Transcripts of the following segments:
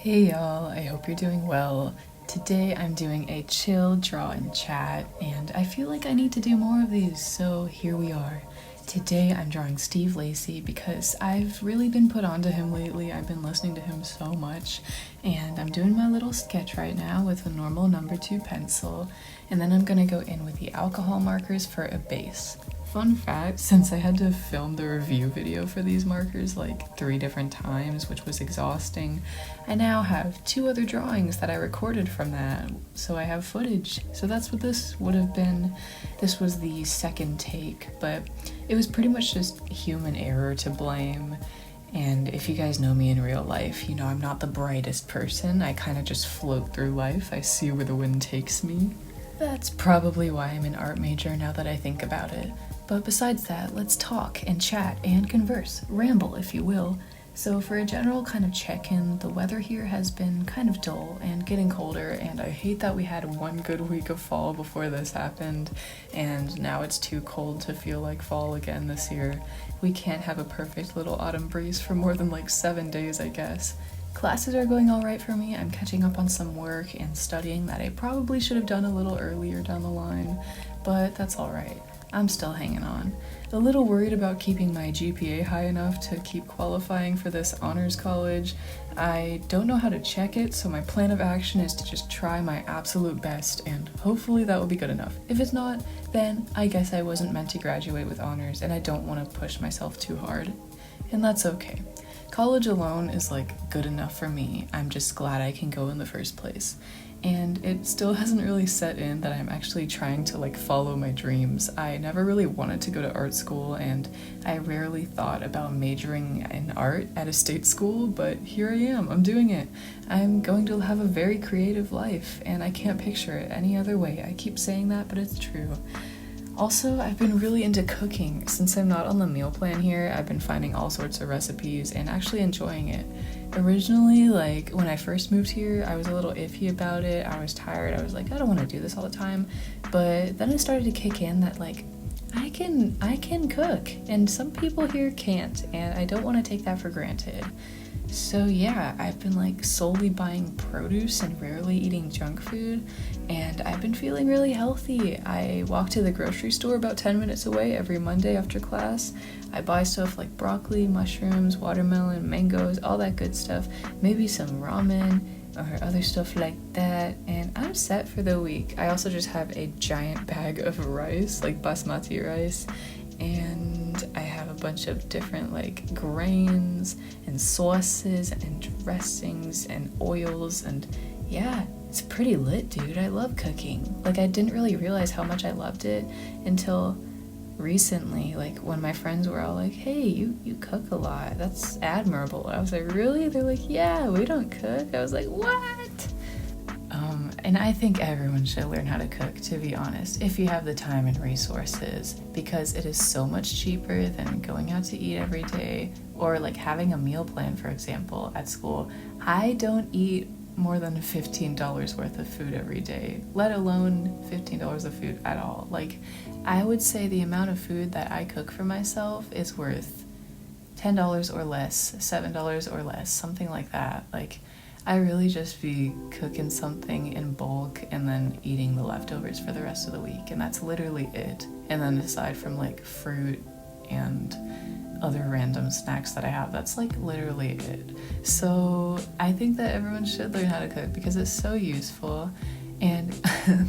Hey y'all, I hope you're doing well. Today I'm doing a chill draw and chat, and I feel like I need to do more of these, so here we are. Today I'm drawing Steve Lacy because I've really been put onto him lately. I've been listening to him so much, and I'm doing my little sketch right now with a normal number 2 pencil, and then I'm gonna go in with the alcohol markers for a base. Fun fact, since I had to film the review video for these markers like 3 different times, which was exhausting, I now have 2 other drawings that I recorded from that, so I have footage. So that's what this would have been. This was the second take, but it was pretty much just human error to blame. And if you guys know me in real life, you know I'm not the brightest person. I kind of just float through life. I see where the wind takes me. That's probably why I'm an art major now that I think about it. But besides that, let's talk and chat and converse, ramble if you will. So for a general kind of check-in, the weather here has been kind of dull and getting colder, and I hate that we had one good week of fall before this happened, and now it's too cold to feel like fall again this year. We can't have a perfect little autumn breeze for more than like 7 days, I guess. Classes are going alright for me. I'm catching up on some work and studying that I probably should have done a little earlier down the line, but that's alright. I'm still hanging on. A little worried about keeping my GPA high enough to keep qualifying for this honors college. I don't know how to check it, so my plan of action is to just try my absolute best, and hopefully that will be good enough. If it's not, then I guess I wasn't meant to graduate with honors, and I don't want to push myself too hard. And that's okay. College alone is like good enough for me. I'm just glad I can go in the first place. And it still hasn't really set in that I'm actually trying to like follow my dreams. I never really wanted to go to art school, and I rarely thought about majoring in art at a state school, but here I am, I'm doing it. I'm going to have a very creative life, and I can't picture it any other way. I keep saying that, but it's true. Also, I've been really into cooking. Since I'm not on the meal plan here, I've been finding all sorts of recipes and actually enjoying it. Originally, like, when I first moved here, I was a little iffy about it. I was tired. I was like, I don't want to do this all the time. But then it started to kick in that, like, I can cook, and some people here can't, and I don't want to take that for granted. So yeah, I've been like solely buying produce and rarely eating junk food, and I've been feeling really healthy. I walk to the grocery store about 10 minutes away every Monday after class. I buy stuff like broccoli, mushrooms, watermelon, mangoes, all that good stuff, maybe some ramen or other stuff like that, and I'm set for the week. I also just have a giant bag of rice, like basmati rice, and I have a bunch of different like grains and sauces and dressings and oils, and yeah, it's pretty lit, dude. I love cooking. Like, I didn't really realize how much I loved it until recently, like when my friends were all like, hey, you cook a lot, that's admirable. I was like, really? They're like, yeah, we don't cook. I was like, what? And I think everyone should learn how to cook, to be honest, if you have the time and resources, because it is so much cheaper than going out to eat every day, or like having a meal plan, for example, at school. I don't eat more than $15 worth of food every day, let alone $15 of food at all. Like, I would say the amount of food that I cook for myself is worth $10 or less, $7 or less, something like that. Like, I really just be cooking something in bulk and then eating the leftovers for the rest of the week, and that's literally it. And then aside from like fruit and other random snacks that I have, that's like literally it. So I think that everyone should learn how to cook because it's so useful. And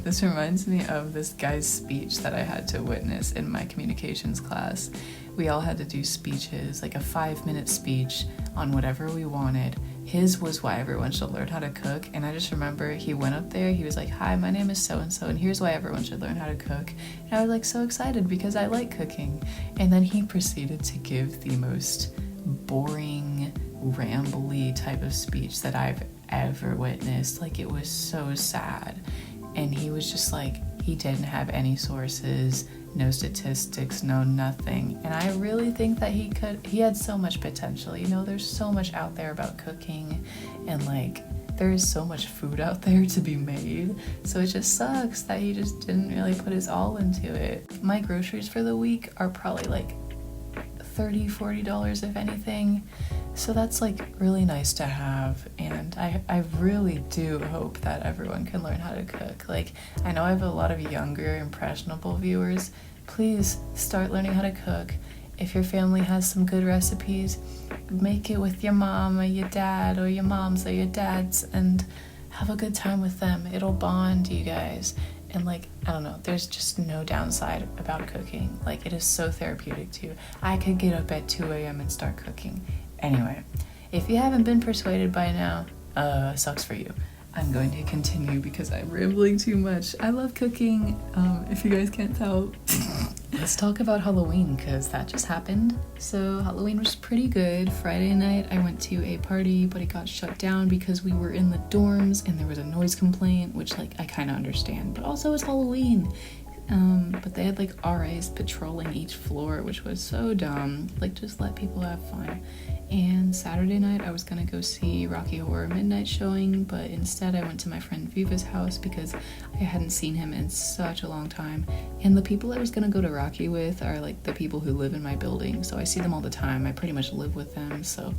this reminds me of this guy's speech that I had to witness in my communications class. We all had to do speeches, like a 5-minute speech on whatever we wanted. His was why everyone should learn how to cook, and I just remember he went up there, he was like, hi, my name is so-and-so, and here's why everyone should learn how to cook. And I was like so excited because I like cooking. And then he proceeded to give the most boring, rambly type of speech that I've ever witnessed. Like, it was so sad. And he was just like, he didn't have any sources, no statistics, no nothing. And I really think that he had so much potential. You know, there's so much out there about cooking, and like, there is so much food out there to be made. So it just sucks that he just didn't really put his all into it. My groceries for the week are probably like $30-$40 if anything. So that's like really nice to have, and I really do hope that everyone can learn how to cook. Like, I know I have a lot of younger, impressionable viewers. Please start learning how to cook. If your family has some good recipes, make it with your mom or your dad, or your moms or your dads, and have a good time with them. It'll bond you guys. And like, I don't know, there's just no downside about cooking. Like, it is so therapeutic too. I could get up at 2 a.m. and start cooking. Anyway, if you haven't been persuaded by now, sucks for you. I'm going to continue because I'm rambling too much. I love cooking, if you guys can't tell. Let's talk about Halloween, because that just happened. So Halloween was pretty good. Friday night I went to a party, but it got shut down because we were in the dorms and there was a noise complaint, which like I kind of understand, but also it's Halloween. But they had like RAs patrolling each floor, which was so dumb. Like, just let people have fun. And Saturday night I was gonna go see Rocky Horror Midnight Showing, but instead I went to my friend Viva's house because I hadn't seen him in such a long time. And the people I was gonna go to Rocky with are like the people who live in my building, so I see them all the time. I pretty much live with them, so,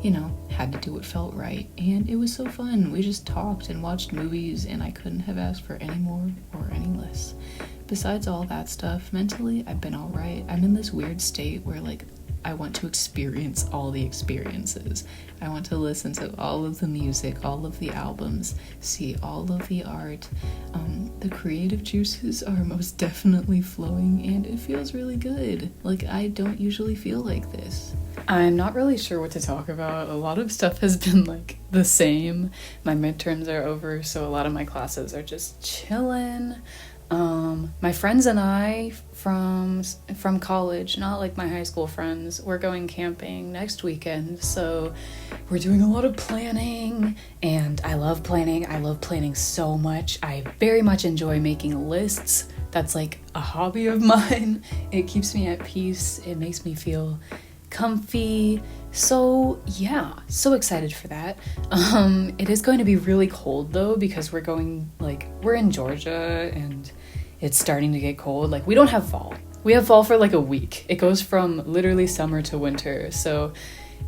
you know, had to do what felt right. And it was so fun. We just talked and watched movies, and I couldn't have asked for any more or any less. Besides all that stuff, mentally I've been alright. I'm in this weird state where like I want to experience all the experiences. I want to listen to all of the music, all of the albums, see all of the art. The creative juices are most definitely flowing, and it feels really good. Like, I don't usually feel like this. I'm not really sure what to talk about. A lot of stuff has been like the same. My midterms are over, so a lot of my classes are just chilling. My friends and I from college, not like my high school friends, we're going camping next weekend, so we're doing a lot of planning, and I love planning. I love planning so much. I very much enjoy making lists. That's like a hobby of mine. It keeps me at peace. It makes me feel comfy. So yeah, so excited for that. It is going to be really cold though, because we're in Georgia and it's starting to get cold. Like, we don't have fall. We have fall for like a week. It goes from literally summer to winter. So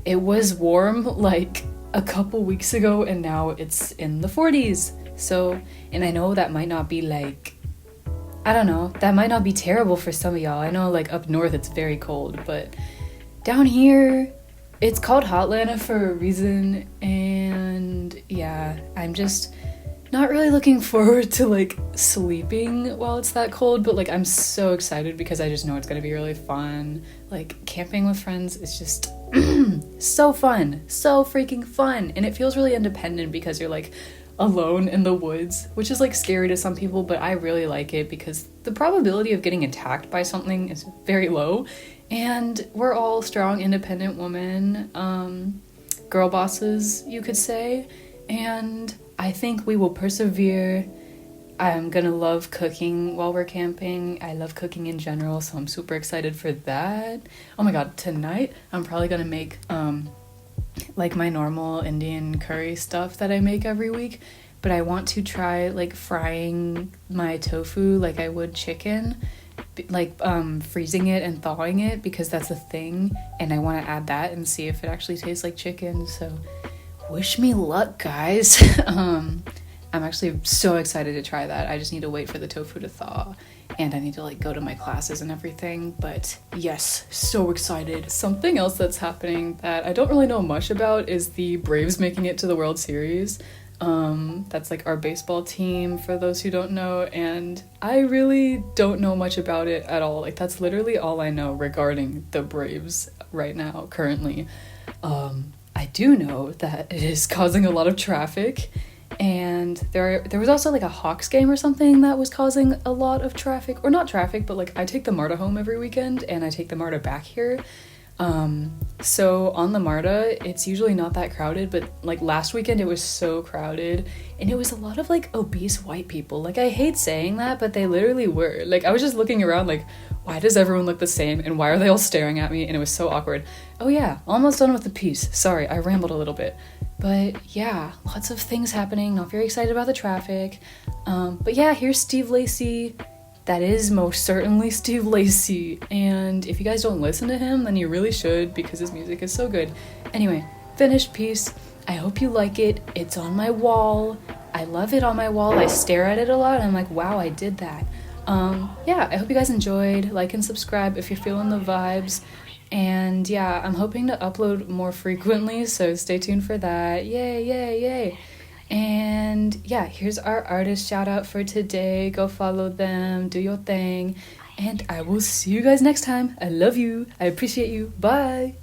it was warm like a couple weeks ago, and now it's in the 40s. So, and I know that might not be like, I don't know, that might not be terrible for some of y'all. I know like up north it's very cold, but down here it's called Hotlanta for a reason. And yeah, I'm just not really looking forward to like sleeping while it's that cold, but like I'm so excited because I just know it's gonna be really fun. Like, camping with friends is just so fun, so freaking fun, and it feels really independent because you're like alone in the woods, which is like scary to some people, but I really like it because the probability of getting attacked by something is very low, and we're all strong, independent women, girl bosses, you could say, and I think we will persevere. I'm gonna love cooking while we're camping. I love cooking in general, so I'm super excited for that. Oh my god, tonight I'm probably gonna make like my normal Indian curry stuff that I make every week, but I want to try like frying my tofu like I would chicken, like freezing it and thawing it, because that's a thing, and I want to add that and see if it actually tastes like chicken. So wish me luck, guys. I'm actually so excited to try that. I just need to wait for the tofu to thaw, and I need to like go to my classes and everything, but yes, so excited. Something else that's happening that I don't really know much about is the Braves making it to the World Series. That's like our baseball team, for those who don't know, and I really don't know much about it at all. Like, that's literally all I know regarding the Braves right now, currently. I do know that it is causing a lot of traffic, and there was also like a Hawks game or something that was causing a lot of traffic, or not traffic, but like I take the MARTA home every weekend and I take the MARTA back here. So on the MARTA, it's usually not that crowded, but like last weekend it was so crowded, and it was a lot of like obese white people. Like, I hate saying that, but they literally were. Like, I was just looking around like, why does everyone look the same, and why are they all staring at me? And it was so awkward. Oh yeah, almost done with the piece. Sorry, I rambled a little bit. But yeah, lots of things happening. Not very excited about the traffic. But yeah, here's Steve Lacy. that is most certainly Steve Lacy. And if you guys don't listen to him, then you really should, because his music is so good. Anyway, finished piece. I hope you like it. It's on my wall. I love it on my wall. I stare at it a lot and I'm like, wow, I did that. Yeah, I hope you guys enjoyed. Like and subscribe if you're feeling the vibes. And yeah, I'm hoping to upload more frequently, so stay tuned for that. Yay, yay, yay. And yeah, here's our artist shout out for today. Go follow them, do your thing, and I will see you guys next time. I love you. I appreciate you. Bye.